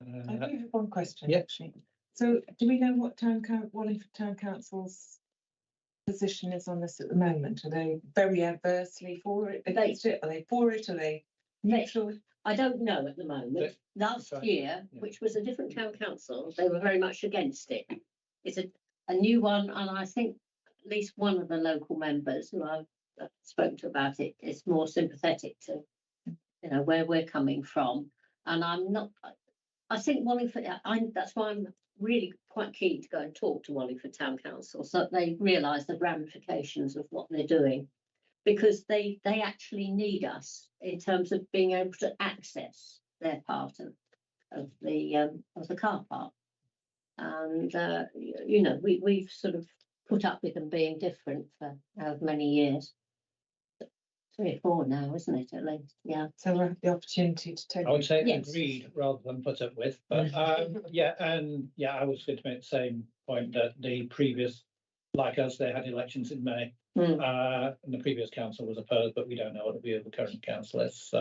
I do have one question, yeah. actually. So do we know what Wallingford Town Council's position is on this at the moment? Are they very adversely for it, against it? Are they for it? Are they neutral? I don't know at the moment. Last year, which was a different town council, they were very much against it. It's a new one, and I think at least one of the local members who I've spoken to about it is more sympathetic to, you know, where we're coming from. And I'm not. I think Wallingford. That's why I'm really quite keen to go and talk to Wallingford Town Council so that they realise the ramifications of what they're doing, because they actually need us in terms of being able to access their part of the car park. And you know, we've sort of put up with them being different for however many years. 3 or 4 now, isn't it, at least? Yeah. So we'll have the opportunity to take. I would say Yes. agreed rather than put up with, but yeah, and yeah, I was going to make the same point that the previous, like us, they had elections in May, and the previous council was opposed, but we don't know what the view of the current council is,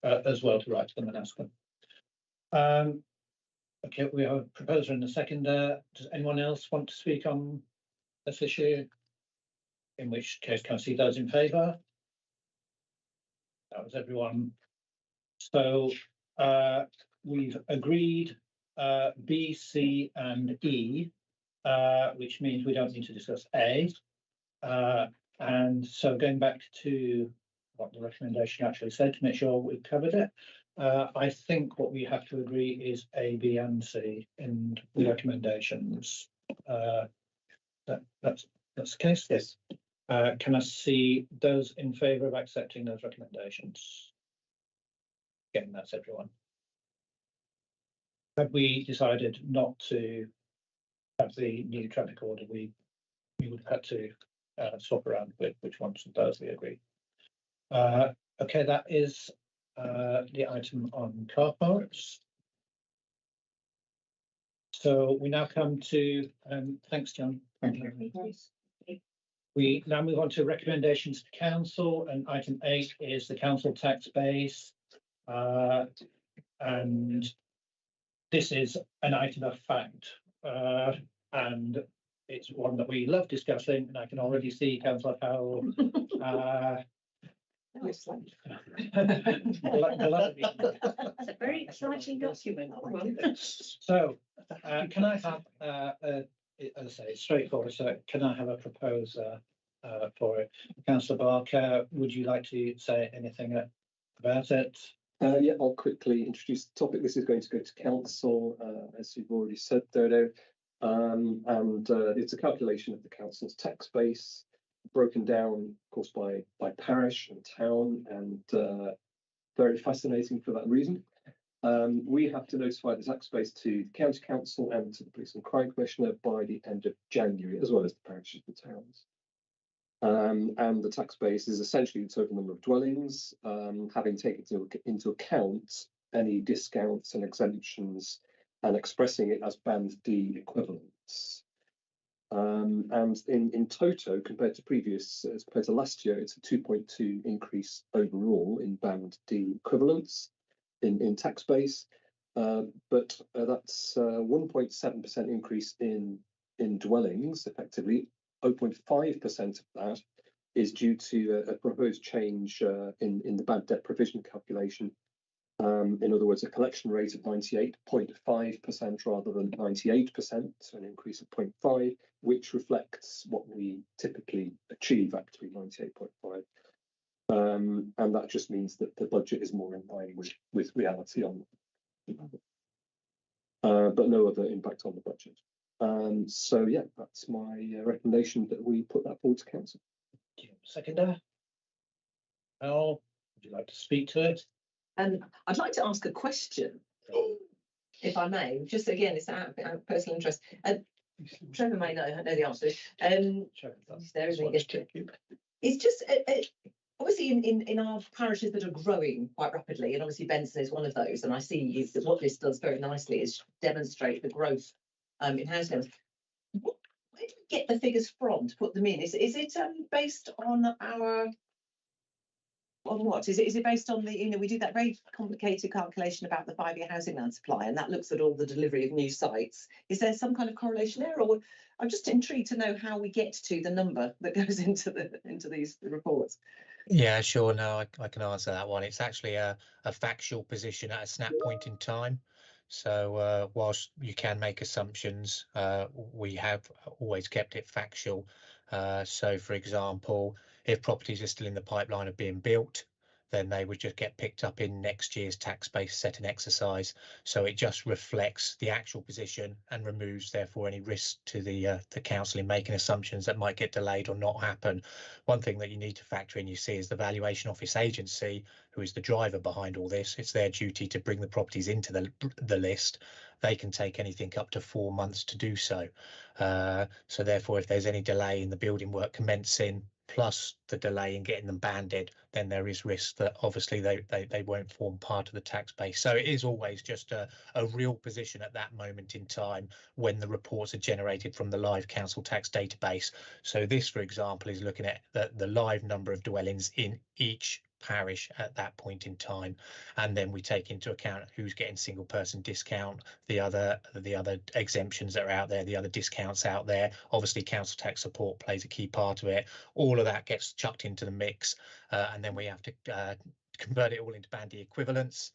as well, to write to them and ask them. Okay, we have a proposer and a seconder. Does anyone else want to speak on this issue? In which case, can I see those in favour? That was everyone. So we've agreed B, C and E, which means we don't need to discuss A. And so going back to what the recommendation actually said to make sure we've covered it, I think what we have to agree is A, B and C in the recommendations. That's the case. Yes. Can I see those in favour of accepting those recommendations? Again, that's everyone. Have we decided not to have the new traffic order? We would have had to swap around with which ones of those we agree. Okay, that is the item on car parks. So we now come to, thanks, John. Thank you. We now move on to recommendations to council, and item 8 is the council tax base. And this is an item of fact, and it's one that we love discussing, and I can already see Councillor Howell. It's a very exciting document. So, can I have, as I say, it's straightforward, so can I have a proposer for it? Councillor Barker, would you like to say anything about it? Yeah, I'll quickly introduce the topic. This is going to go to council, as you've already said, Dodo. And it's a calculation of the council's tax base, broken down, of course, by parish and town, and very fascinating for that reason. We have to notify the tax base to the county council and to the police and crime commissioner by the end of January, as well as the parishes and towns. And the tax base is essentially the total number of dwellings, having taken into account any discounts and exemptions and expressing it as band D equivalents. And in toto, compared to last year, it's a 2.2 increase overall in band D equivalents in tax base, but that's 1.7% increase in dwellings, effectively. 0.5% of that is due to a proposed change in the bad debt provision calculation. In other words, a collection rate of 98.5% rather than 98%, so an increase of 0.5, which reflects what we typically achieve, actually 98.5. And that just means that the budget is more in line with reality on, but no other impact on the budget. So yeah, that's my recommendation that we put that forward to council. Seconder? Al, would you like to speak to it? I'd like to ask a question, if I may. Just again, it's out of personal interest. Trevor may know the answer. He's there, isn't he? It's just obviously in our parishes that are growing quite rapidly, and obviously Benson is one of those. And I see that what this does very nicely is demonstrate the growth in housing levels. Where do we get the figures from to put them in? Is it based on what? Is it based on the, we do that very complicated calculation about the 5-year housing land supply, and that looks at all the delivery of new sites. Is there some kind of correlation there, or I'm just intrigued to know how we get to the number that goes into these reports? Yeah, sure. No, I can answer that one. It's actually a factual position at a snap point in time. So whilst you can make assumptions, we have always kept it factual. So, for example, if properties are still in the pipeline of being built, then they would just get picked up in next year's tax base setting exercise. So it just reflects the actual position and removes, therefore, any risk to the council in making assumptions that might get delayed or not happen. One thing that you need to factor in, you see, is the Valuation Office Agency, who is the driver behind all this. It's their duty to bring the properties into the list. They can take anything up to 4 months to do so. So therefore, if there's any delay in the building work commencing, plus the delay in getting them banded, then there is risk that obviously they won't form part of the tax base. So it is always just a real position at that moment in time when the reports are generated from the live council tax database. So this, for example, is looking at the live number of dwellings in each parish at that point in time, and then we take into account who's getting single person discount, the other exemptions that are out there, the other discounts out there. Obviously council tax support plays a key part of it. All of that gets chucked into the mix, and then we have to convert it all into bandy equivalents,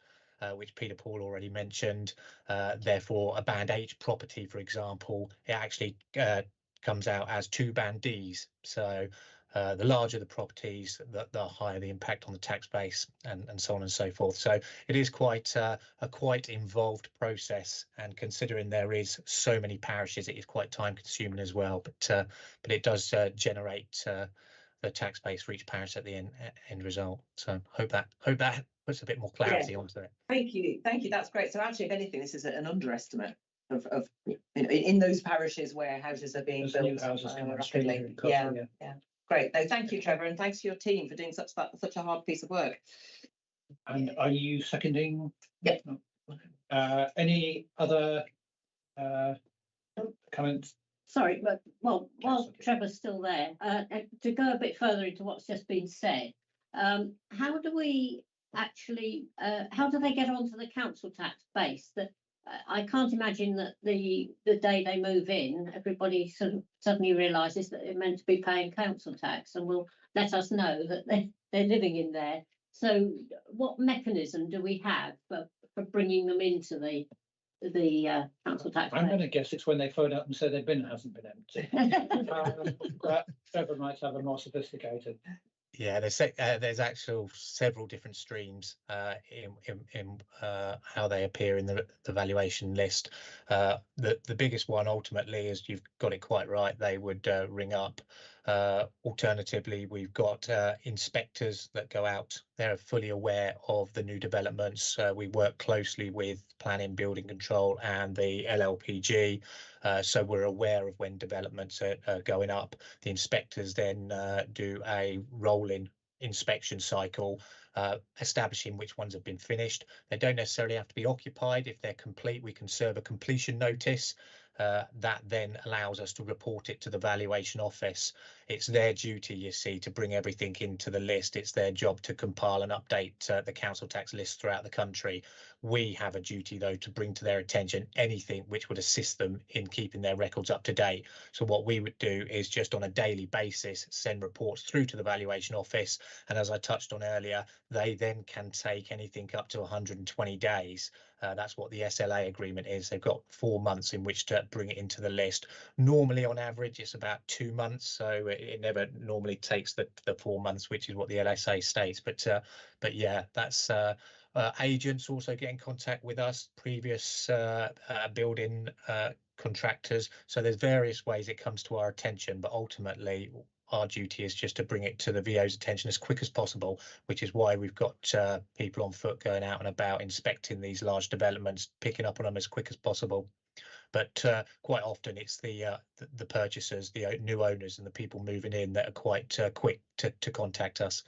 which Peter Paul already mentioned. Therefore a band H property, for example, it actually comes out as 2 band Ds. So the larger the properties, the higher the impact on the tax base, and so on and so forth. So it is quite a quite involved process, and considering there is so many parishes, it is quite time consuming as well. But it does generate the tax base for each parish at the end result. So hope that puts a bit more clarity onto it. Thank you. That's great. So actually, if anything, this is an underestimate of in those parishes where houses are being built new houses rapidly. Yeah. Great. No, thank you, Trevor, and thanks to your team for doing such a hard piece of work. And are you seconding? Yep. Any other comments? Sorry, but while Trevor's still there, to go a bit further into what's just been said, how do we actually, how do they get onto the council tax base? I can't imagine that the day they move in, everybody sort of suddenly realises that they're meant to be paying council tax and will let us know that they're living in there. So what mechanism do we have for bringing them into the council tax? I'm going to guess it's when they phone up and say their bin hasn't been empty. But Trevor might have a more sophisticated. Yeah, there's actual several different streams in how they appear in the valuation list. The biggest one ultimately is, you've got it quite right, they would ring up. Alternatively, we've got inspectors that go out. They're fully aware of the new developments. We work closely with Planning, Building Control and the LLPG, so we're aware of when developments are going up. The inspectors then do a rolling inspection cycle, establishing which ones have been finished. They don't necessarily have to be occupied. If they're complete, we can serve a completion notice. That then allows us to report it to the valuation office. It's their duty, you see, to bring everything into the list. It's their job to compile and update the council tax list throughout the country. We have a duty, though, to bring to their attention anything which would assist them in keeping their records up to date. So what we would do is just on a daily basis send reports through to the valuation office, and as I touched on earlier, they then can take anything up to 120 days. That's what the SLA agreement is. They've got 4 months in which to bring it into the list. Normally, on average, it's about 2 months, so it never normally takes the 4 months, which is what the LSA states. But yeah, that's agents also get in contact with us, previous building contractors. So there's various ways it comes to our attention, but ultimately our duty is just to bring it to the VO's attention as quick as possible, which is why we've got people on foot going out and about inspecting these large developments, picking up on them as quick as possible. but quite often it's the purchasers, the new owners and the people moving in that are quite quick to contact us.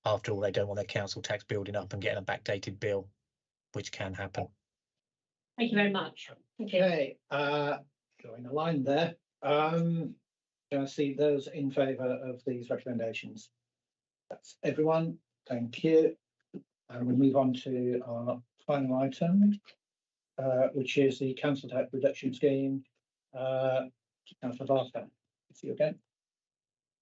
After all, they don't want their council tax building up and getting a backdated bill, which can happen. Thank you very much. Okay, drawing a line there. Can I see those in favour of these recommendations? That's everyone. Thank you. And we move on to our final item, which is the council tax reduction scheme. Councillor Barker, see you again.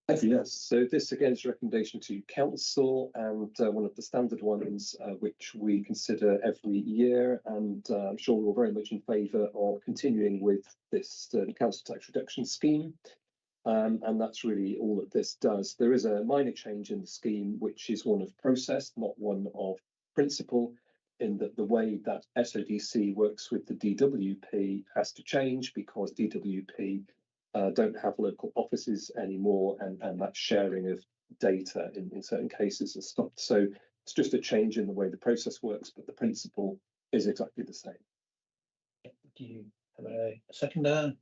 Thank you. Yes. So this again is a recommendation to council, and one of the standard ones which we consider every year, and I'm sure we're all very much in favour of continuing with this council tax reduction scheme. And that's really all that this does. There is a minor change in the scheme, which is one of process, not one of principle, in that the way that SODC works with the DWP has to change, because DWP don't have local offices anymore, and that sharing of data in certain cases has stopped. So it's just a change in the way the process works, but the principle is exactly the same. Do you have a seconder?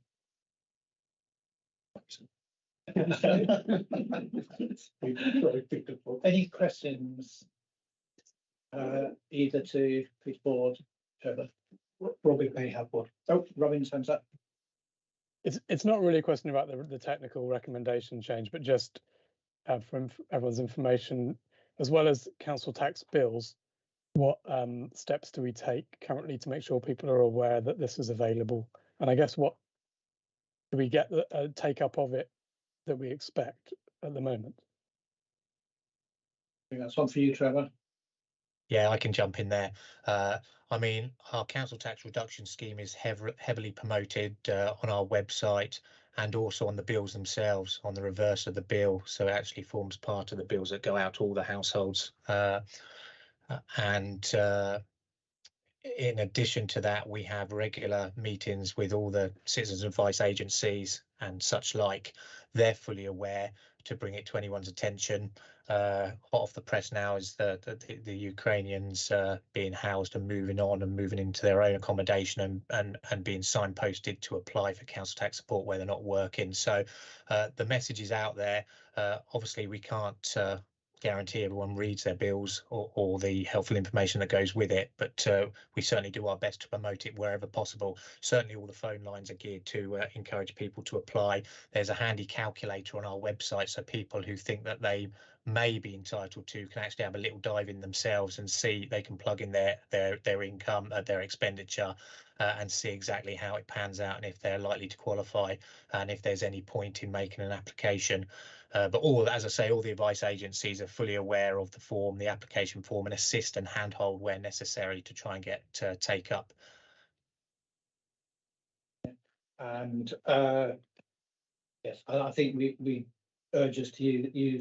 Any questions either to Peter Board, Trevor? Robin may have one. Oh, Robin's hands up. It's not really a question about the technical recommendation change, but just from everyone's information, as well as council tax bills, what steps do we take currently to make sure people are aware that this is available? And I guess what do we get the take up of it that we expect at the moment? I think that's one for you, Trevor. Yeah, I can jump in there. I mean, our council tax reduction scheme is heavily promoted on our website and also on the bills themselves, on the reverse of the bill. So it actually forms part of the bills that go out to all the households. And in addition to that, we have regular meetings with all the citizens advice agencies and such like. They're fully aware to bring it to anyone's attention. Hot off the press now is the Ukrainians being housed and moving into their own accommodation and being signposted to apply for council tax support where they're not working. So the message is out there. Obviously, we can't guarantee everyone reads their bills or the helpful information that goes with it, but we certainly do our best to promote it wherever possible. Certainly all the phone lines are geared to encourage people to apply. There's a handy calculator on our website, so people who think that they may be entitled to can actually have a little dive in themselves and see. They can plug in their income, their expenditure, and see exactly how it pans out and if they're likely to qualify and if there's any point in making an application. But as I say, all the advice agencies are fully aware of the form, the application form, and assist and handhold where necessary to try and get take up. And yes, I think we urge us to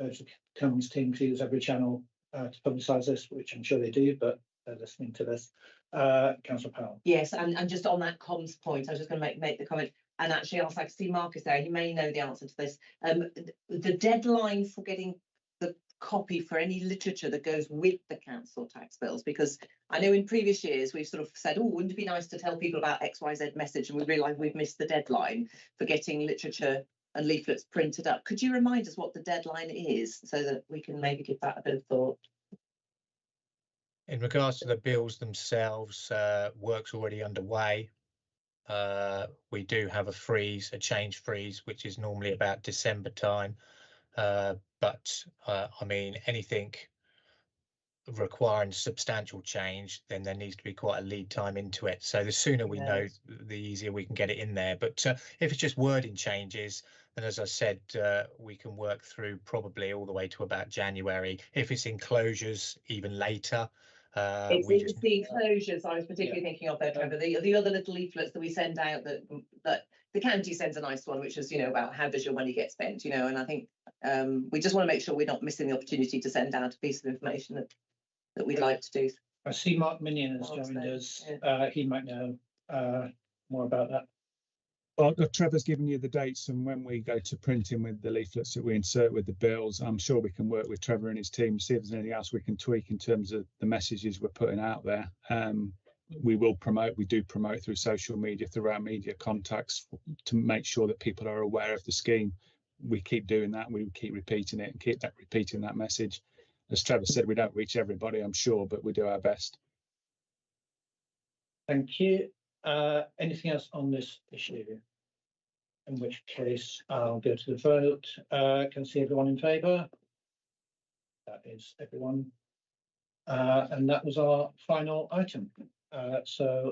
urge the Cummins team to use every channel to publicise this, which I'm sure they do, but they're listening to this. Councillor Powell. Yes, and just on that comms point, I was just going to make the comment. And actually, I can see Marcus there. He may know the answer to this. The deadline for getting the copy for any literature that goes with the council tax bills, because I know in previous years we've sort of said, oh, wouldn't it be nice to tell people about XYZ message, and we realise we've missed the deadline for getting literature and leaflets printed up. Could you remind us what the deadline is so that we can maybe give that a bit of thought? In regards to the bills themselves, work's already underway. We do have a change freeze, which is normally about December time. But I mean, anything requiring substantial change, then there needs to be quite a lead time into it. So the sooner we know, the easier we can get it in there. But if it's just wording changes, then as I said, we can work through probably all the way to about January. If it's enclosures, even later. It's the enclosures I was particularly thinking of there, Trevor. The other little leaflets that we send out that the county sends a nice one, which is, about how does your money get spent, and I think we just want to make sure we're not missing the opportunity to send out a piece of information that we'd like to do. I see Mark Minion has joined us. He might know more about that. Well, Trevor's given you the dates and when we go to printing with the leaflets that we insert with the bills. I'm sure we can work with Trevor and his team to see if there's anything else we can tweak in terms of the messages we're putting out there. we do promote through social media, through our media contacts, to make sure that people are aware of the scheme. We keep doing that. We keep repeating it and keep repeating that message. As Trevor said, we don't reach everybody, I'm sure, but we do our best. Thank you. Anything else on this issue? In which case I'll go to the vote. Can see everyone in favour? That is everyone. And that was our final item. So